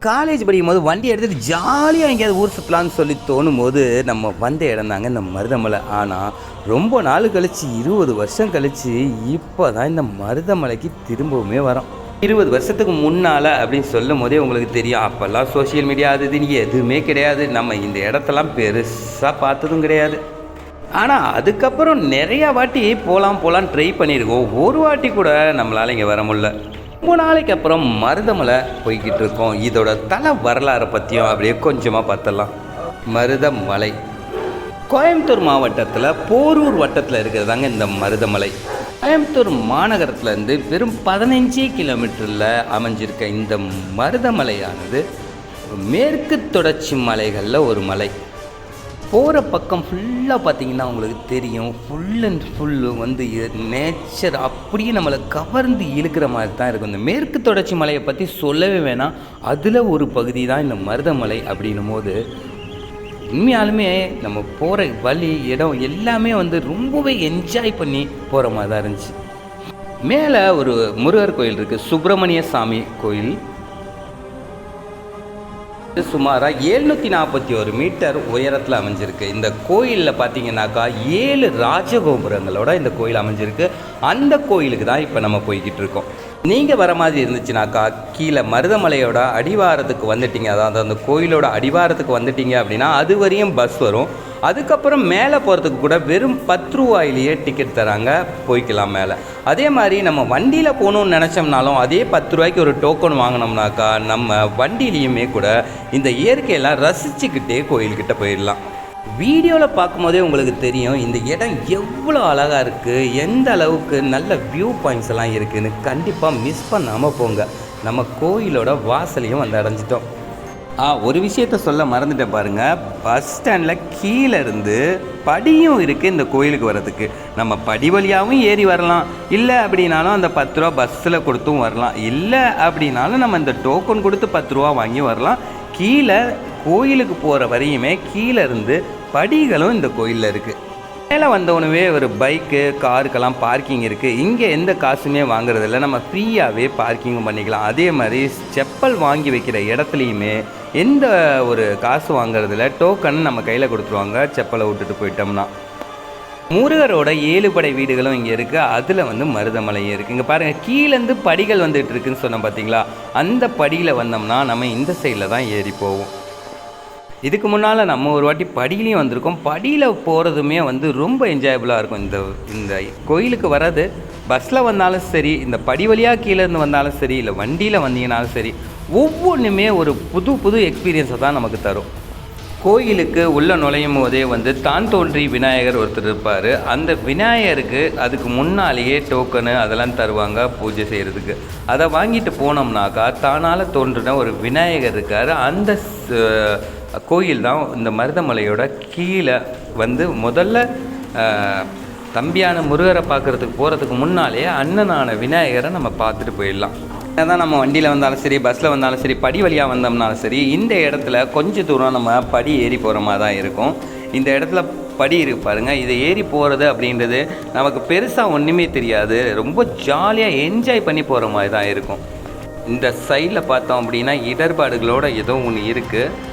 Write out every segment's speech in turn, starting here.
College படிக்கும்போது வண்டி எடுத்துகிட்டு ஜாலியாக எங்கேயாவது ஊர் சுற்றலான்னு சொல்லி தோணும் போது நம்ம வந்த இடம் தாங்க இந்த மருதமலை. ஆனால் ரொம்ப நாள் கழித்து 20 வருஷம் கழித்து இப்போ தான் இந்த மருதமலைக்கு திரும்பவுமே வரோம். 20 வருஷத்துக்கு முன்னால் அப்படின்னு சொல்லும் போதே உங்களுக்கு தெரியும், அப்போல்லாம் சோஷியல் மீடியா அது இதுன்னு எதுவுமே கிடையாது. நம்ம இந்த இடத்தெல்லாம் பெருசாக பார்த்ததும் கிடையாது. ஆனால் அதுக்கப்புறம் நிறையா வாட்டி போகலான்னு ட்ரை பண்ணியிருக்கோம். ஒரு வாட்டி கூட நம்மளால் இங்கே வர முடியல. ரொம்ப நாளைக்கு அப்புறம் மருதமலை போய்கிட்டு இருக்கோம். இதோட தல வரலாறை பற்றியும் அப்படியே கொஞ்சமாக பார்த்தலாம். மருதமலை கோயம்புத்தூர் மாவட்டத்தில் போரூர் வட்டத்தில் இருக்கிறதாங்க இந்த மருதமலை. கோயம்புத்தூர் மாநகரத்துலேருந்து வெறும் 15 கிலோமீட்டரில் அமைஞ்சிருக்க இந்த மருதமலையானது மேற்கு தொடர்ச்சி மலைகளில் ஒரு மலை. போகிற பக்கம் ஃபுல்லாக பார்த்திங்கன்னா உங்களுக்கு தெரியும், ஃபுல் அண்ட் ஃபுல்லு வந்து நேச்சர் அப்படியே நம்மளை கவர்ந்து இழுக்கிற மாதிரி தான் இருக்கும். இந்த மேற்கு தொடர்ச்சி மலையை பற்றி சொல்லவே வேணாம். அதில் ஒரு பகுதி தான் இந்த மருதமலை அப்படின்னும் போது உண்மையாலுமே நம்ம போகிற வழி இடம் எல்லாமே வந்து ரொம்பவே என்ஜாய் பண்ணி போகிற மாதிரி தான் இருந்துச்சு. மேலே ஒரு முருகர் கோயில் இருக்குது, சுப்பிரமணிய சாமி கோயில். சுமாராக 741 மீட்டர் உயரத்தில் அமைஞ்சிருக்கு. இந்த கோயிலில் பார்த்தீங்கன்னாக்கா 7 ராஜகோபுரங்களோட இந்த கோயில் அமைஞ்சிருக்கு. அந்த கோயிலுக்கு தான் இப்போ நம்ம போய்கிட்டு இருக்கோம். நீங்கள் வர மாதிரி இருந்துச்சுனாக்கா கீழே மருதமலையோட அடிவாரத்துக்கு வந்துட்டீங்க, அதாவது அந்த கோயிலோட அடிவாரத்துக்கு வந்துட்டீங்க அப்படின்னா அது வரையும் பஸ் வரும். அதுக்கப்புறம் மேலே போகிறதுக்கு கூட வெறும் 10 ரூபாயிலேயே டிக்கெட் தராங்க, போய்க்கலாம் மேலே. அதே மாதிரி நம்ம வண்டியில் போகணுன்னு நினச்சோம்னாலும் அதே 10 ரூபாய்க்கு ஒரு டோக்கன் வாங்கினோம்னாக்கா நம்ம வண்டியிலையுமே கூட இந்த இயற்கையெல்லாம் ரசிச்சுக்கிட்டே கோயில்கிட்ட போயிடலாம். வீடியோவில் பார்க்கும்போதே உங்களுக்கு தெரியும் இந்த இடம் எவ்வளோ அழகாக இருக்குது, எந்த அளவுக்கு நல்ல வியூ பாயிண்ட்ஸ் எல்லாம் இருக்குதுன்னு. கண்டிப்பாக மிஸ் பண்ணாமல் போங்க. நம்ம கோயிலோட வாசலையும் வந்து அடைஞ்சிட்டோம். ஒரு விஷயத்த சொல்ல மறந்துட்டேன் பாருங்கள், பஸ் ஸ்டாண்டில் கீழே இருந்து படியும் இருக்குது இந்த கோயிலுக்கு வர்றதுக்கு. நம்ம படி வழியாகவும் ஏறி வரலாம், இல்லை அப்படின்னாலும் அந்த 10 ரூபா பஸ்ஸில் கொடுத்தும் வரலாம், இல்லை அப்படின்னாலும் நம்ம இந்த டோக்கன் கொடுத்து 10 ரூபா வாங்கி வரலாம். கீழே கோயிலுக்கு போகிற வரையுமே கீழே இருந்து படிகளும் இந்த கோயிலில் இருக்குது. மேலே வந்தவனவே ஒரு பைக்கு காருக்கெல்லாம் பார்க்கிங் இருக்குது. இங்கே எந்த காசுமே வாங்குறதில்ல, நம்ம ஃப்ரீயாகவே பார்க்கிங்கும் பண்ணிக்கலாம். அதே மாதிரி செப்பல் வாங்கி வைக்கிற இடத்துலையுமே எந்த ஒரு காசு வாங்குறதில்ல, டோக்கன் நம்ம கையில் கொடுத்துருவாங்க செப்பலை விட்டுட்டு போயிட்டோம்னா. முருகரோட 7 படை வீடுகளும் இங்கே இருக்குது. அதில் வந்து மருதமலையும் இருக்குது. இங்கே பாருங்கள், கீழேருந்து படிகள் வந்துட்டு இருக்குன்னு சொன்னோம் பார்த்தீங்களா, அந்த படியில் வந்தோம்னா நம்ம இந்த சைடில் தான் ஏறி போவோம். இதுக்கு முன்னால் நம்ம ஒரு வாட்டி படியிலையும் வந்திருக்கோம். படியில் போகிறதுமே வந்து ரொம்ப என்ஜாயபுளாக இருக்கும். இந்த கோயிலுக்கு வர்றது பஸ்ஸில் வந்தாலும் சரி, இந்த படி வழியாக கீழேருந்து வந்தாலும் சரி, இல்லை வண்டியில் வந்தீங்கனாலும் சரி, ஒவ்வொன்றுமே ஒரு புது எக்ஸ்பீரியன்ஸை தான் நமக்கு தரும். கோயிலுக்கு உள்ளே நுழையும் போதே வந்து தான் தோன்றி விநாயகர் ஒருத்தர் இருப்பார். அந்த விநாயகருக்கு அதுக்கு முன்னாலேயே டோக்கனு அதெல்லாம் தருவாங்க பூஜை செய்கிறதுக்கு. அதை வாங்கிட்டு போனோம்னாக்கா தானால் தோன்றின ஒரு விநாயகர் இருக்கார். அந்த கோயில் தான் இந்த மருதமலையோட கீழே வந்து முதல்ல தம்பியான முருகரை பார்க்குறதுக்கு போகிறதுக்கு முன்னாலே அண்ணனான விநாயகரை நம்ம பார்த்துட்டு போயிடலாம். தான் நம்ம வண்டியில் வந்தாலும் சரி, பஸ்ஸில் வந்தாலும் சரி, படி வழியாக வந்தோம்னாலும் சரி, இந்த இடத்துல கொஞ்சம் தூரம் நம்ம படி ஏறி போகிற மாதிரி தான் இருக்கும். இந்த இடத்துல படி இருக்கு பாருங்கள், இதை ஏறி போகிறது அப்படின்றது நமக்கு பெருசாக ஒன்றுமே தெரியாது. ரொம்ப ஜாலியாக என்ஜாய் பண்ணி போகிற மாதிரி தான் இருக்கும். இந்த சைடில் பார்த்தோம் அப்படின்னா இடர்பாடுகளோட ஏதோ ஒன்று இருக்குது.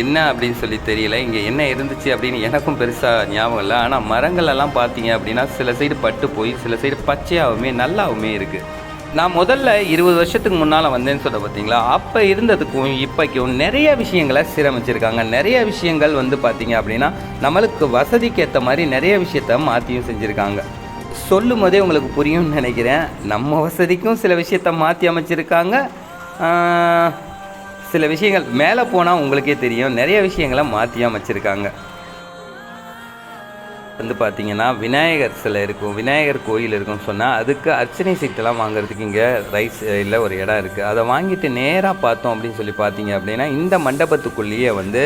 என்ன அப்படின்னு சொல்லி தெரியல. இங்கே என்ன இருந்துச்சு அப்படின்னு எனக்கும் பெருசாக ஞாபகம் இல்லை. ஆனால் மரங்களெல்லாம் பார்த்தீங்க அப்படின்னா சில சைடு பட்டு போய் சில சைடு பச்சையாகவுமே நல்லாவுமே இருக்குது. நான் முதல்ல 20 வருஷத்துக்கு முன்னால் வந்தேன்னு சொல்ல பார்த்தீங்களா, அப்போ இருந்ததுக்கும் இப்போக்கும் நிறைய விஷயங்களை சீரமைச்சிருக்காங்க. நிறைய விஷயங்கள் வந்து பார்த்திங்க அப்படின்னா நம்மளுக்கு வசதிக்கு ஏற்ற மாதிரி நிறைய விஷயத்த மாற்றியும் செஞ்சுருக்காங்க. சொல்லும் போதே உங்களுக்கு புரியும்னு நினைக்கிறேன். நம்ம வசதிக்கும் சில விஷயத்த மாற்றி அமைச்சிருக்காங்க. சில விஷயங்கள் மேலே போனால் உங்களுக்கே தெரியும், நிறைய விஷயங்களை மாற்றியும் அமைச்சிருக்காங்க. வந்து பார்த்திங்கன்னா விநாயகர் சிலை இருக்கும், விநாயகர் கோயில் இருக்குன்னு சொன்னால் அதுக்கு அர்ச்சனை சீட்டெல்லாம் வாங்குறதுக்கு இங்கே ரைட் சைடில் ஒரு இடம் இருக்குது. அதை வாங்கிட்டு நேராக பார்த்தோம் அப்படின்னு சொல்லி பார்த்தீங்க அப்படின்னா இந்த மண்டபத்துக்குள்ளேயே வந்து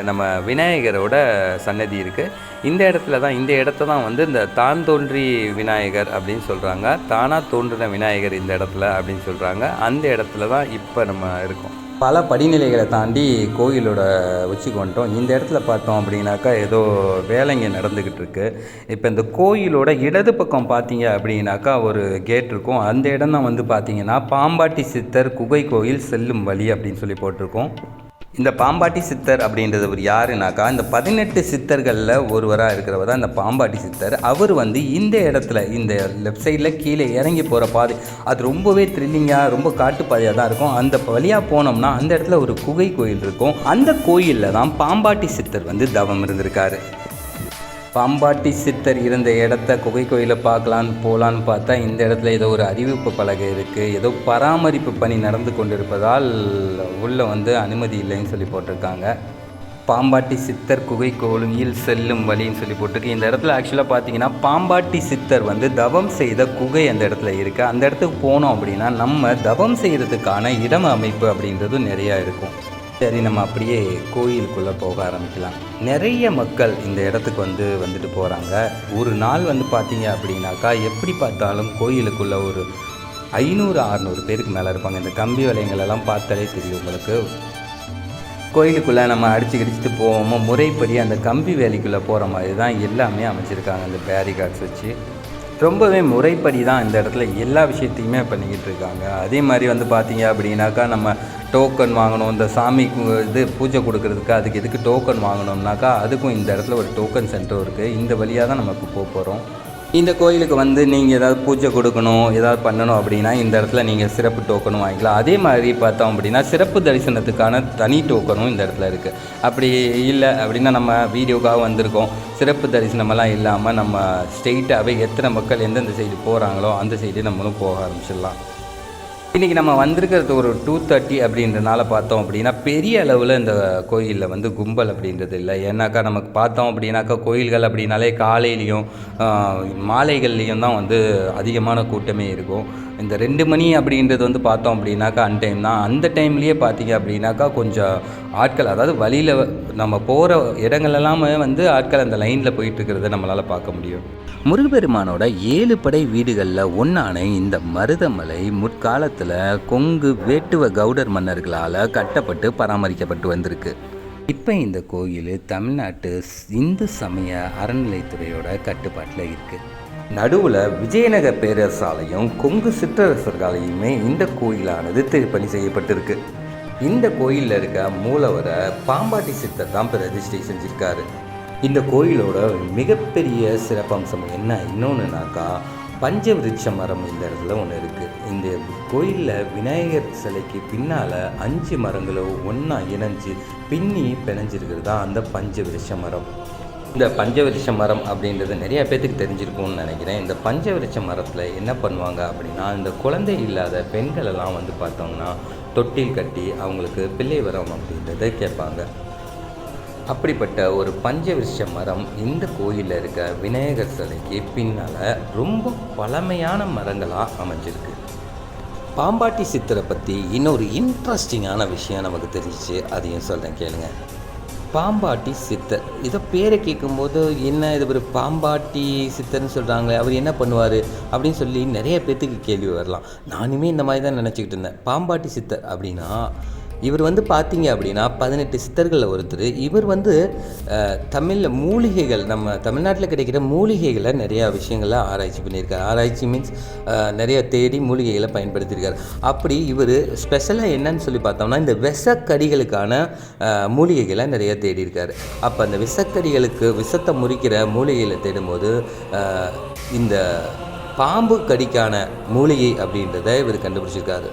நம்ம விநாயகரோட சன்னதி இருக்குது. இந்த இடத்த தான் வந்து இந்த தான் தோன்றி விநாயகர் அப்படின்னு சொல்கிறாங்க. தானாக தோன்றின விநாயகர் இந்த இடத்துல அப்படின்னு சொல்கிறாங்க. அந்த இடத்துல தான் இப்போ நம்ம இருக்கோம். பல படிநிலைகளை தாண்டி கோயிலோட உச்சிக்கு வந்துட்டோம். இந்த இடத்துல பார்த்தோம் அப்படின்னாக்கா ஏதோ வேலைங்க நடந்துக்கிட்டு இருக்கு. இப்போ இந்த கோயிலோட இடது பக்கம் பார்த்தீங்க அப்படின்னாக்கா ஒரு கேட் இருக்கும். அந்த இடம் தான் வந்து பார்த்தீங்கன்னா பாம்பாட்டி சித்தர் குகை கோயில் செல்லும் வழி அப்படின்னு சொல்லி போட்டிருக்கோம். இந்த பாம்பாட்டி சித்தர் அப்படின்றது ஒரு யாருனாக்கா இந்த 18 சித்தர்களில் ஒருவராக இருக்கிறவர் தான் இந்த பாம்பாட்டி சித்தர். அவர் வந்து இந்த இடத்துல இந்த லெஃப்ட் சைடில் கீழே இறங்கி போகிற பாதை அது ரொம்பவே த்ரில்லிங்காக ரொம்ப காட்டுப்பாதையாக தான் இருக்கும். அந்த வழியாக போனோம்னா அந்த இடத்துல ஒரு குகை கோயில் இருக்கும். அந்த கோயிலில் தான் பாம்பாட்டி சித்தர் வந்து தவம் இருந்திருக்காரு. பாம்பாட்டி சித்தர் இருந்த இடத்த குகை கோயிலை போகலான்னு பார்த்தா இந்த இடத்துல ஏதோ ஒரு அறிவிப்பு பலகை இருக்குது. ஏதோ பராமரிப்பு பணி நடந்து கொண்டிருப்பதால் உள்ளே வந்து அனுமதி இல்லைன்னு சொல்லி போட்டிருக்காங்க. பாம்பாட்டி சித்தர் குகை கோயில் செல்லும் வழின்னு சொல்லி போட்டிருக்கு. இந்த இடத்துல ஆக்சுவலாக பார்த்தீங்கன்னா பாம்பாட்டி சித்தர் வந்து தவம் செய்த குகை அந்த இடத்துல இருக்குது. அந்த இடத்துக்கு போனோம் அப்படின்னா நம்ம தவம் செய்கிறதுக்கான இடம் அமைப்பு அப்படின்றது நிறையா இருக்கும். சரி, நம்ம அப்படியே கோயிலுக்குள்ளே போக ஆரம்பிக்கலாம். நிறைய மக்கள் இந்த இடத்துக்கு வந்துட்டு போகிறாங்க. ஒரு நாள் வந்து பார்த்தீங்க அப்படின்னாக்கா எப்படி பார்த்தாலும் கோயிலுக்குள்ளே ஒரு 500-600 பேருக்கு மேலே இருப்பாங்க. இந்த கம்பி வளையங்களெல்லாம் பார்த்தாலே தெரியும் உங்களுக்கு. கோயிலுக்குள்ளே நம்ம அடிச்சுக்கிடிச்சிட்டு போவோமோ முறைப்படி அந்த கம்பி வேலிக்குள்ளே போகிற மாதிரி தான் எல்லாமே அமைச்சிருக்காங்க. அந்த பேரிகார்ட்ஸ் வச்சு ரொம்பவே முறைப்படி தான் இந்த இடத்துல எல்லா விஷயத்தையுமே பண்ணிக்கிட்டு இருக்காங்க. அதே மாதிரி வந்து பார்த்தீங்க அப்படின்னாக்கா நம்ம டோக்கன் வாங்கணும். இந்த சாமிக்கு பூஜை கொடுக்கறதுக்கு அதுக்கு எதுக்கு டோக்கன் வாங்கணும்னாக்கா அதுக்கும் இந்த இடத்துல ஒரு டோக்கன் சென்டர் இருக்குது. இந்த வழியாக தான் நமக்கு போகிறோம். இந்த கோயிலுக்கு வந்து நீங்கள் ஏதாவது பூஜை கொடுக்கணும் ஏதாவது பண்ணணும் அப்படின்னா இந்த இடத்துல நீங்கள் சிறப்பு டோக்கனும் வாங்கிக்கலாம். அதே மாதிரி பார்த்தோம் அப்படின்னா சிறப்பு தரிசனத்துக்கான தனி டோக்கனும் இந்த இடத்துல இருக்குது. அப்படி இல்லை அப்படின்னா நம்ம வீடியோக்காக வந்திருக்கோம், சிறப்பு தரிசனமெல்லாம் இல்லாமல் நம்ம ஸ்ட்ரெயிட்டாகவே எத்தனை மக்கள் எந்தெந்த சைடு போகிறாங்களோ அந்த சைடு நம்மளும் போக ஆரம்பிச்சிடலாம். இன்றைக்கி நம்ம வந்திருக்கிறது ஒரு 2:30 அப்படின்றனால பார்த்தோம் அப்படின்னா பெரிய அளவில் இந்த கோயிலில் வந்து கும்பல் அப்படின்றது இல்லை. ஏன்னாக்கா நமக்கு பார்த்தோம் அப்படின்னாக்கா கோயில்கள் அப்படின்னாலே காலையிலையும் மாலைகள்லேயும் தான் வந்து அதிகமான கூட்டமே இருக்கும். இந்த 2 மணி அப்படின்றது வந்து பார்த்தோம் அப்படின்னாக்கா அன்டைம் தான். அந்த டைம்லேயே பார்த்தீங்க அப்படின்னாக்கா கொஞ்சம் ஆட்கள், அதாவது வழியில் நம்ம போகிற இடங்கள்லாமே வந்து ஆட்கள் அந்த லைனில் போயிட்டுருக்கிறத நம்மளால் பார்க்க முடியும். முருகப்பெருமானோட 7 படை வீடுகளில் ஒன்றான இந்த மருதமலை முற்காலத்தில் கொங்கு வேட்டுவ கவுடர் மன்னர்களால் கட்டப்பட்டு பராமரிக்கப்பட்டு வந்திருக்கு. இப்போ இந்த கோயில் தமிழ்நாட்டு இந்து சமய அறநிலைத்துறையோட கட்டுப்பாட்டில் இருக்குது. நடுவில் விஜயநகர பேரரசாலையும் கொங்கு சிற்றரசர்களாலையுமே இந்த கோயிலானது திருப்பணி செய்யப்பட்டிருக்கு. இந்த கோயிலில் இருக்க மூலவரை பாம்பாட்டி சித்தர் தான் பிரதிஷ்டை செஞ்சிருக்காரு. இந்த கோயிலோட மிகப்பெரிய சிறப்பம்சம் என்ன இன்னொன்றுனாக்கா பஞ்சவிருட்ச மரம் இந்த இடத்துல ஒன்று இருக்குது. இந்த கோயிலில் விநாயகர் சிலைக்கு பின்னால் 5 மரங்களும் ஒன்றா இணைஞ்சு பின்னி பிணைஞ்சிருக்கிறது தான் அந்த பஞ்சவிருட்ச மரம். இந்த பஞ்சவிருட்ச மரம் அப்படின்றது நிறையா பேர்த்துக்கு தெரிஞ்சிருக்கும்னு நினைக்கிறேன். இந்த பஞ்சவிருட்ச மரத்தில் என்ன பண்ணுவாங்க அப்படின்னா இந்த குழந்தை இல்லாத பெண்களெல்லாம் வந்து பார்த்தோம்னா தொட்டில் கட்டி அவங்களுக்கு பிள்ளை வரம் அப்படின்றத கேட்பாங்க. அப்படிப்பட்ட ஒரு பஞ்சவிருட்ச மரம் இந்த கோயிலில் இருக்க விநாயகர் சிலைக்கு பின்னால் ரொம்ப பழமையான மரங்களாக அமைஞ்சிருக்கு. பாம்பாட்டி சித்தரை பற்றி இன்னொரு இன்ட்ரெஸ்டிங்கான விஷயம் நமக்கு தெரிஞ்சிச்சு, அதையும் சொல்கிறேன் கேளுங்க. பாம்பாட்டி சித்தர் இதை பேரை கேட்கும்போது என்ன இது ஒரு பாம்பாட்டி சித்தர்னு சொல்கிறாங்களே, அவர் என்ன பண்ணுவார் அப்படின்னு சொல்லி நிறைய பேர்த்துக்கு கேள்வி வரலாம். நானுமே இந்த மாதிரி தான் நினச்சிக்கிட்டு இருந்தேன். பாம்பாட்டி சித்தர் அப்படின்னா இவர் வந்து பார்த்தீங்க அப்படின்னா 18 சித்தர்களில் ஒருத்தர். இவர் வந்து தமிழில் மூலிகைகள், நம்ம தமிழ்நாட்டில் கிடைக்கிற மூலிகைகளை நிறையா விஷயங்களை ஆராய்ச்சி பண்ணியிருக்காரு. ஆராய்ச்சி மீன்ஸ் நிறைய தேடி மூலிகைகளை பயன்படுத்தியிருக்காரு. அப்படி இவர் ஸ்பெஷலாக என்னன்னு சொல்லி பார்த்தோம்னா இந்த விஷக்கடிகளுக்கான மூலிகைகளை நிறைய தேடியிருக்காரு. அப்போ அந்த விஷக்கடிகளுக்கு விஷத்தை முறிக்கிற மூலிகைகளை தேடும்போது இந்த பாம்பு கடிக்கான மூலிகை அப்படின்றத இவர் கண்டுபிடிச்சிருக்காரு.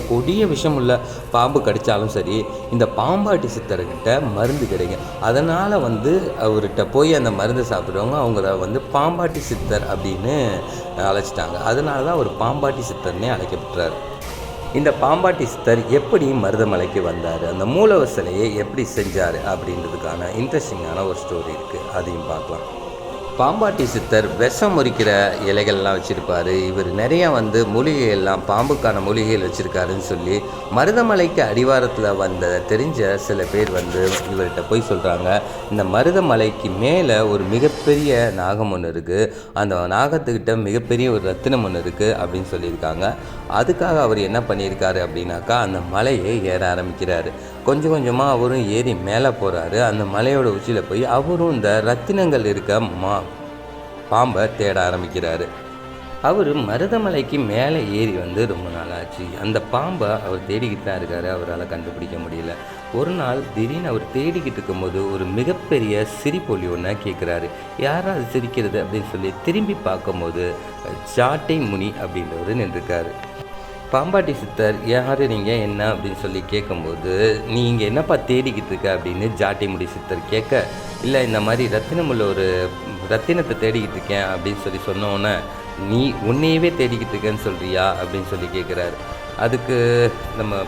கொடிய விஷம் உள்ள பாம்பு கடித்தாலும் சரி இந்த பாம்பாட்டி சித்தர்கிட்ட மருந்து கிடைக்கும். அதனால் வந்து அவர்கிட்ட போய் அந்த மருந்து சாப்பிட்றவங்க அவங்கள வந்து பாம்பாட்டி சித்தர் அப்படின்னு அழைச்சிட்டாங்க. அதனால தான் அவர் பாம்பாட்டி சித்தர்னே அழைக்கப்பட்டார். இந்த பாம்பாட்டி சித்தர் எப்படி மருதமலைக்கு வந்தார், அந்த மூலவர் சிலையை எப்படி செஞ்சார் அப்படின்றதுக்கான இன்ட்ரெஸ்டிங்கான ஒரு ஸ்டோரி இருக்குது, அதையும் பார்க்கலாம். பாம்பாட்டி சித்தர் விஷம் முறிக்கிற இலைகள்லாம் வச்சுருப்பார். இவர் நிறையா மூலிகைகள்லாம் பாம்புக்கான மூலிகைகள் வச்சுருக்காருன்னு சொல்லி மருதமலைக்கு அடிவாரத்தில் தெரிஞ்ச சில பேர் இவர்கிட்ட போய் சொல்கிறாங்க, இந்த மருதமலைக்கு மேலே ஒரு மிகப்பெரிய நாகம் ஒன்று இருக்குது, அந்த நாகத்துக்கிட்ட மிகப்பெரிய ஒரு ரத்தினம் ஒன்று இருக்குது அப்படின்னு சொல்லியிருக்காங்க. அதுக்காக அவர் என்ன பண்ணியிருக்காரு அப்படின்னாக்கா, அந்த மலையை ஏற ஆரம்பிக்கிறாரு. கொஞ்சம் கொஞ்சமாக அவரும் ஏறி மேலே போகிறாரு. அந்த மலையோட உச்சியில் போய் அவரும் இந்த ரத்தினங்கள் இருக்க பாம்பை தேட ஆரம்பிக்கிறாரு. அவர் மருதமலைக்கு மேலே ஏறி ரொம்ப நாளாச்சு. அந்த பாம்பை அவர் தேடிக்கிட்டு தான் இருக்கார். அவரால் கண்டுபிடிக்க முடியல. ஒரு நாள் திடீர்னு அவர் தேடிக்கிட்டு இருக்கும்போது ஒரு மிகப்பெரிய சிரிப்பொலி ஒன்று கேட்குறாரு. யாரா அது சிரிக்கிறது அப்படின்னு சொல்லி திரும்பி பார்க்கும்போது ஜாட்டை முனி அப்படின்றவர் நின்றுருக்காரு. பாம்பாட்டி சித்தர், யார் நீங்கள், என்ன அப்படின்னு சொல்லி கேட்கும்போது, நீங்கள் என்னப்பா தேடிக்கிட்டு இருக்க அப்படின்னு ஜாட்டை முடி சித்தர் கேட்க, இல்லை இந்த மாதிரி ரத்தினமுள்ள ஒரு ரத்தினத்தை தேடிக்கிட்டு இருக்கேன் அப்படின்னு சொல்லி சொன்னோன்னே, நீ உன்னையவே தேடிக்கிட்டு இருக்கேன்னு சொல்கிறியா அப்படின்னு சொல்லி கேட்குறாரு. அதுக்கு நம்ம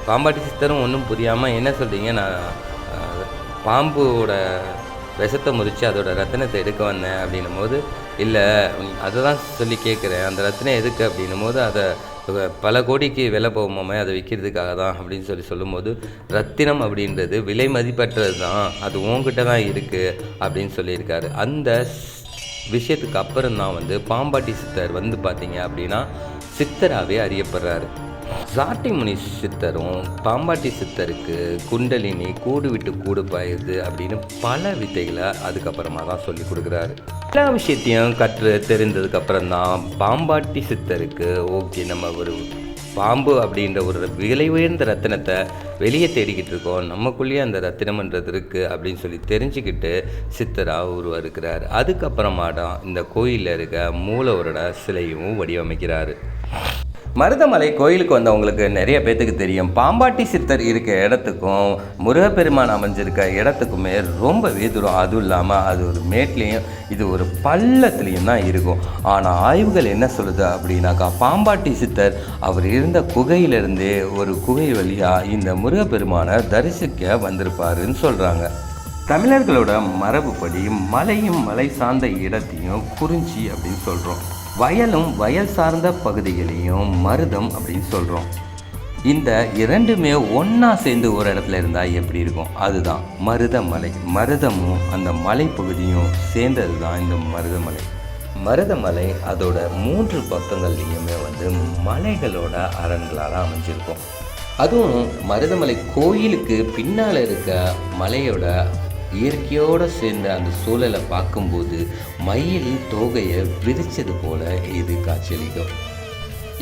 பாம்பாட்டி சித்தரும் ஒன்றும் புரியாமல், என்ன சொல்கிறீங்க, நான் பாம்போட விஷத்தை முறித்து அதோட ரத்தினத்தை எடுக்க வந்தேன் அப்படின்னும் போது, இல்லை அதை தான் சொல்லி கேட்குறேன், அந்த ரத்தினம் எதுக்கு அப்படின்னும் போது, அதை பல கோடிக்கு விலை போகுமாமே, அதை விற்கிறதுக்காக தான் அப்படின்னு சொல்லும்போது, ரத்தினம் அப்படின்றது விலை மதிப்பற்றது தான், அது உங்ககிட்ட தான் இருக்குது அப்படின்னு சொல்லியிருக்காரு. அந்த விஷயத்துக்கு அப்புறம் தான் பாம்பாட்டி சித்தர் பார்த்தீங்க அப்படின்னா சித்தராகவே அறியப்படுறாரு. ஜாட்டை முனி சித்தரும் பாம்பாட்டி சித்தருக்கு குண்டலினி கூடு விட்டு கூடு பாயுது அப்படின்னு பல வித்தைகளை அதுக்கப்புறமா தான் சொல்லி கொடுக்குறாரு. எல்லா விஷயத்தையும் கற்று தெரிந்ததுக்கப்புறம் தான் பாம்பாட்டி சித்தருக்கு ஓகே, நம்ம ஒரு பாம்பு அப்படின்ற ஒரு விலை உயர்ந்த ரத்தினத்தை வெளியே தேடிக்கிட்டு இருக்கோம், நமக்குள்ளேயே அந்த ரத்தினம்ன்றது இருக்குது அப்படின்னு சொல்லி தெரிஞ்சுக்கிட்டு சித்தராக உருவாக்குறார். அதுக்கப்புறமா தான் இந்த கோயிலில் இருக்க மூலவரோட சிலையும் வடிவமைக்கிறாரு. மருதமலை கோயிலுக்கு வந்தவங்களுக்கு நிறைய பேத்துக்கு தெரியும், பாம்பாட்டி சித்தர் இருக்க இடத்துக்கும் முருகப்பெருமான் அமைஞ்சிருக்க இடத்துக்குமே ரொம்பவே தூரம். அதுவும் இல்லாமல் அது ஒரு மேட்லேயும் இது ஒரு பள்ளத்துலேயும் தான் இருக்கும். ஆனால் ஆய்வுகள் என்ன சொல்லுது அப்படின்னாக்கா, பாம்பாட்டி சித்தர் அவர் இருந்த குகையிலிருந்தே ஒரு குகை வழியாக இந்த முருகப்பெருமானை தரிசிக்க வந்திருப்பாருன்னு சொல்கிறாங்க. தமிழர்களோட மரபுப்படி மலையும் மலை சார்ந்த இடத்தையும் குறிஞ்சி அப்படின்னு சொல்கிறோம், வயலும் வயல் சார்ந்த பகுதிகளையும் மருதம் அப்படின்னு சொல்கிறோம். இந்த இரண்டுமே ஒன்றா சேர்ந்து ஒரு இடத்துல இருந்தால் எப்படி இருக்கும், அதுதான் மருதமலை. மருதமும் அந்த மலைப்பகுதியும் சேர்ந்தது தான் இந்த மருதமலை. மருதமலை அதோட 3 பக்கங்கள்லேயுமே மலைகளோட அரண்களால் அமைஞ்சிருக்கும். அதுவும் மருதமலை கோயிலுக்கு பின்னால் இருக்க மலையோட இயற்கையோடு சேர்ந்த அந்த சூழலை பார்க்கும்போது மயில் தோகையை விரித்தது போல இது காட்சியளிக்கும்.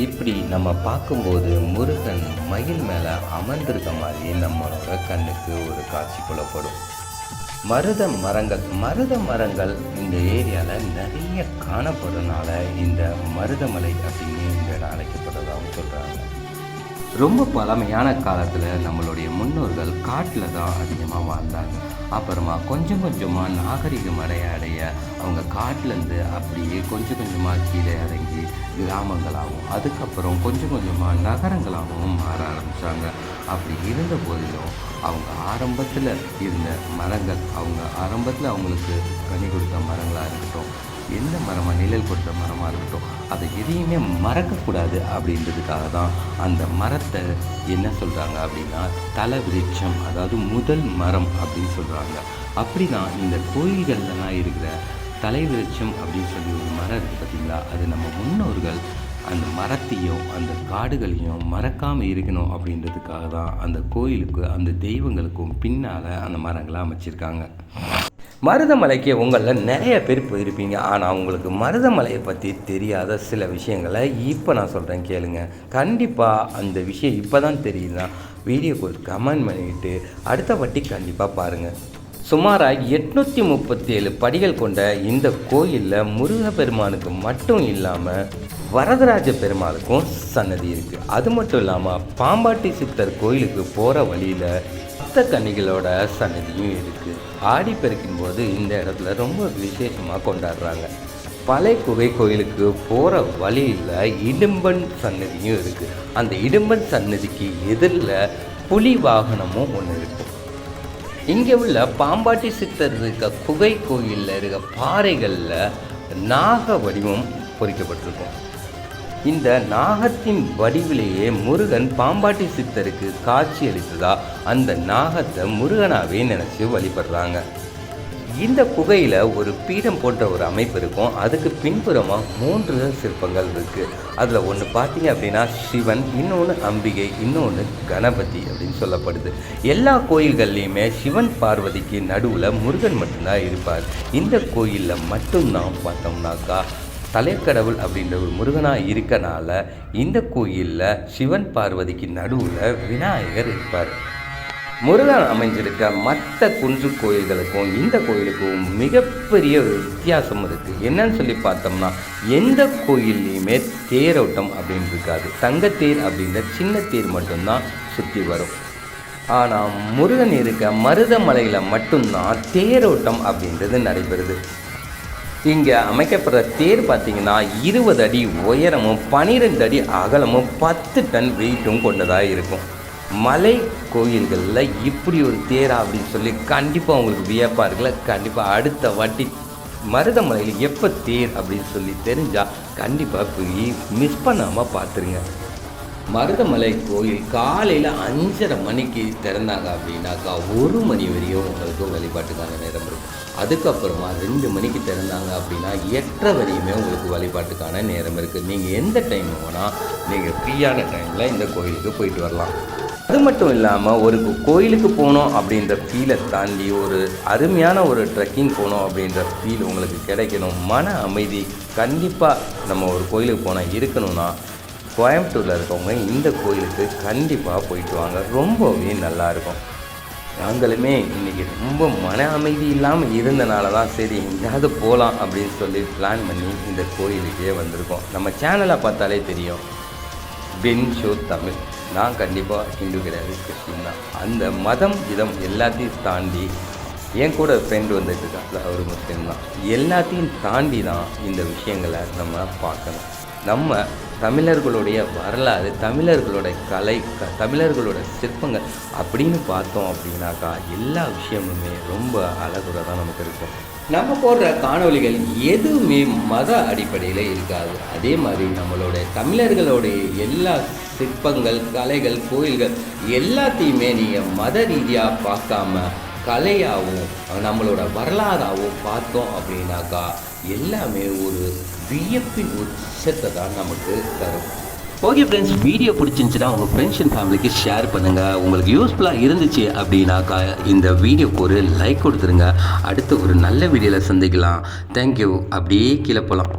இப்படி நம்ம பார்க்கும்போது முருகன் மயில் மேலே அமர்ந்திருக்க மாதிரி நம்மளோட கண்ணுக்கு ஒரு காட்சி புலப்படும். மருத மரங்கள் இந்த ஏரியாவில் நிறைய காணப்படுறதுனால இந்த மருதமலை அப்படின்னு இந்த இடம் அழைக்கப்படுறதாகவும் சொல்கிறாங்க. ரொம்ப பழமையான காலத்தில் நம்மளுடைய முன்னோர்கள் காட்டில் தான் அதிகமாக வாழ்ந்தாங்க. அப்புறமா கொஞ்சம் கொஞ்சமாக நாகரிகம் அடைய அவங்க காட்டிலேருந்து அப்படியே கொஞ்சம் கொஞ்சமாக கீழே இறங்கி கிராமங்களாகவும் அதுக்கப்புறம் கொஞ்சம் கொஞ்சமாக நகரங்களாகவும் மாற ஆரம்பித்தாங்க. அப்படி இருந்த போதிலும் அவங்க ஆரம்பத்தில் இருந்த மரங்கள், அவங்க ஆரம்பத்தில் அவங்களுக்கு கனி கொடுத்த மரங்களாக இருக்கட்டும், எந்த மரமாக நிழல் கொடுத்த மரமாக இருக்கட்டும், அதை எதையுமே மறக்கக்கூடாது அப்படின்றதுக்காக தான் அந்த மரத்தை என்ன சொல்கிறாங்க அப்படின்னா தல விருட்சம், அதாவது முதல் மரம் அப்படின்னு சொல்கிறாங்க. அப்படி தான் இந்த கோயில்கள்லாம் இருக்கிற தலை விருட்சம் அப்படின்னு சொல்லி ஒரு மரம் இருக்குது பார்த்திங்களா, அது நம்ம முன்னோர்கள் அந்த மரத்தையும் அந்த காடுகளையும் மறக்காமல் இருக்கணும் அப்படின்றதுக்காக தான் அந்த கோயிலுக்கு அந்த தெய்வங்களுக்கும் பின்னால் அந்த மரங்களை அமைச்சிருக்காங்க. மருதமலைக்கு உங்களில் நிறைய பேர் போயிருப்பீங்க, ஆனால் உங்களுக்கு மருதமலையை பற்றி தெரியாத சில விஷயங்களை இப்போ நான் சொல்கிறேன் கேளுங்க. கண்டிப்பாக அந்த விஷயம் இப்போ தான் தெரியுதுன்னா வீடியோக்கு கமெண்ட் பண்ணிவிட்டு அடுத்த வாட்டி கண்டிப்பாக பாருங்கள். சுமாராக 837 படிகள் கொண்ட இந்த கோயிலில் முருகப்பெருமானுக்கு மட்டும் இல்லாமல் வரதராஜ பெருமாளுக்கும் சன்னதி இருக்குது. அது மட்டும் இல்லாமல் பாம்பாட்டி சித்தர் கோயிலுக்கு போகிற வழியில் கன்னிகளோட சன்னதியும் இருக்குது. ஆடிப்பெருக்கின் போது இந்த இடத்துல ரொம்ப விசேஷமாக கொண்டாடுறாங்க. பழைய குகை கோயிலுக்கு போகிற வழியில் இடும்பன் சன்னதியும் இருக்குது. அந்த இடும்பன் சன்னதிக்கு எதிரில் புலி வாகனமும் ஒன்று இருக்கும். இங்கே உள்ள பாம்பாட்டி சித்தர் இருக்க குகை கோயிலில் இருக்க பாறைகளில் நாக வடிவம் பொறிக்கப்பட்டிருக்கும். இந்த நாகத்தின் வடிவிலேயே முருகன் பாம்பாட்டி சித்தருக்கு காட்சி அளித்ததா அந்த நாகத்தை முருகனாகவே நினச்சி வழிபடுறாங்க. இந்த குகையில் ஒரு பீடம் போன்ற ஒரு அமைப்பு இருக்கும். அதுக்கு பின்புறமாக 3 சிற்பங்கள் இருக்குது. அதில் ஒன்று பார்த்தீங்க அப்படின்னா சிவன், இன்னொன்று அம்பிகை, இன்னொன்று கணபதி அப்படின்னு சொல்லப்படுது. எல்லா கோயில்கள்லேயுமே சிவன் பார்வதிக்கு நடுவில் முருகன் மட்டும்தான் இருப்பார். இந்த கோயிலில் மட்டும்தான் பார்த்தோம்னாக்கா தலைக்கடவுள் அப்படின்ற ஒரு முருகனாக இருக்கனால இந்த கோயிலில் சிவன் பார்வதிக்கு நடுவில் விநாயகர் இருப்பார். முருகன் அமைஞ்சிருக்க மற்ற குன்று கோயில்களுக்கும் இந்த கோயிலுக்கும் மிகப்பெரிய ஒரு வித்தியாசம் இருக்குது. என்னன்னு சொல்லி பார்த்தோம்னா எந்த கோயில்லையுமே தேரோட்டம் அப்படின்னு இருக்காது. தங்கத்தேர் அப்படின்ற சின்ன தேர் மட்டும்தான் சுற்றி வரும். ஆனால் முருகன் இருக்க மருதமலையில் மட்டும்தான் தேரோட்டம் அப்படின்றது நடைபெறுது. இங்கே அமைக்கப்படுற தேர் பார்த்திங்கன்னா 20 அடி உயரமும் 12 அடி அகலமும் 10 டன் வெயிட்டும் கொண்டதாக இருக்கும். மலை கோயில்களில் இப்படி ஒரு தேரா அப்படின்னு சொல்லி கண்டிப்பாக உங்களுக்கு வியப்பாக இருக்குல்ல. கண்டிப்பாக அடுத்த வாட்டி மருதமலையில் எப்போ தேர் அப்படின்னு சொல்லி தெரிஞ்சால் கண்டிப்பாக போய் மிஸ் பண்ணாமல் பார்த்துருங்க. மருதமலை கோயில் காலையில் 5:30 மணிக்கு திறந்தாங்க அப்படின்னாக்கா 1 மணி வரையும் உங்களுக்கு வழிபாட்டுக்கான நேரம் இருக்கும். அதுக்கப்புறமா 2 மணிக்கு திறந்தாங்க அப்படின்னா 8:30 வரையுமே உங்களுக்கு வழிபாட்டுக்கான நேரம் இருக்குது. நீங்கள் எந்த டைம் வேணால் நீங்கள் ஃப்ரீயான டைமில் இந்த கோயிலுக்கு போயிட்டு வரலாம். அது மட்டும் இல்லாமல் ஒரு கோயிலுக்கு போனோம் அப்படின்ற ஃபீலை தாண்டி ஒரு அருமையான ஒரு ட்ரெக்கிங் போனோம் அப்படின்ற ஃபீல் உங்களுக்கு கிடைக்கணும். மன அமைதி கண்டிப்பாக நம்ம ஒரு கோயிலுக்கு போனால் இருக்கணும்னா கோயம்புத்தூரில் இருக்கவங்க இந்த கோயிலுக்கு கண்டிப்பாக போயிட்டு வாங்க. ரொம்பவே நல்லாயிருக்கும். நாங்களுமே இன்றைக்கி ரொம்ப மன அமைதி இல்லாமல் இருந்தனால தான் சரி எங்கேயாவது போகலாம் அப்படின்னு சொல்லி பிளான் பண்ணி இந்த கோயிலுக்கே வந்திருக்கோம். நம்ம சேனலை பார்த்தாலே தெரியும், பென் ஷோ தமிழ். நான் கண்டிப்பாக ஹிந்து கிடையாது, கிறிஸ்டின் தான். அந்த மதம் இதம் எல்லாத்தையும் தாண்டி என் கூட ஃப்ரெண்டு வந்துட்டு இருக்காங்க, அவர் முஸ்லீம் தான். எல்லாத்தையும் தாண்டி தான் இந்த விஷயங்களை நம்ம பார்க்கணும். நம்ம தமிழர்களுடைய வரலாறு, தமிழர்களோட கலை, தமிழர்களோட சிற்பங்கள் அப்படின்னு பார்த்தோம் அப்படின்னாக்கா எல்லா விஷயமுமே ரொம்ப அழகுற தான் நமக்கு இருக்கும். நம்ம போடுற காணொளிகள் எதுவுமே மத அடிப்படையில் இருக்காது. அதே மாதிரி நம்மளோட தமிழர்களுடைய எல்லா சிற்பங்கள், கலைகள், கோயில்கள் எல்லாத்தையுமே நீங்கள் மத ரீதியாக பார்க்காம கலையாகவும் நம்மளோட வரலாறாகவும் பார்த்தோம் அப்படின்னாக்கா எல்லாமே ஒரு வியப்பின் உச்சத்தை தான் நமக்கு தரும். ஓகே ஃப்ரெண்ட்ஸ், வீடியோ பிடிச்சிருந்துச்சுன்னா உங்கள் ஃப்ரெண்ட்ஸ் அண்ட் ஃபேமிலிக்கு ஷேர் பண்ணுங்கள். உங்களுக்கு யூஸ்ஃபுல்லாக இருந்துச்சு அப்படின்னாக்கா இந்த வீடியோக்கு ஒரு லைக் கொடுத்துருங்க. அடுத்து ஒரு நல்ல வீடியோவில் சந்திக்கலாம். தேங்க்யூ. அப்படியே கீழே போகலாம்.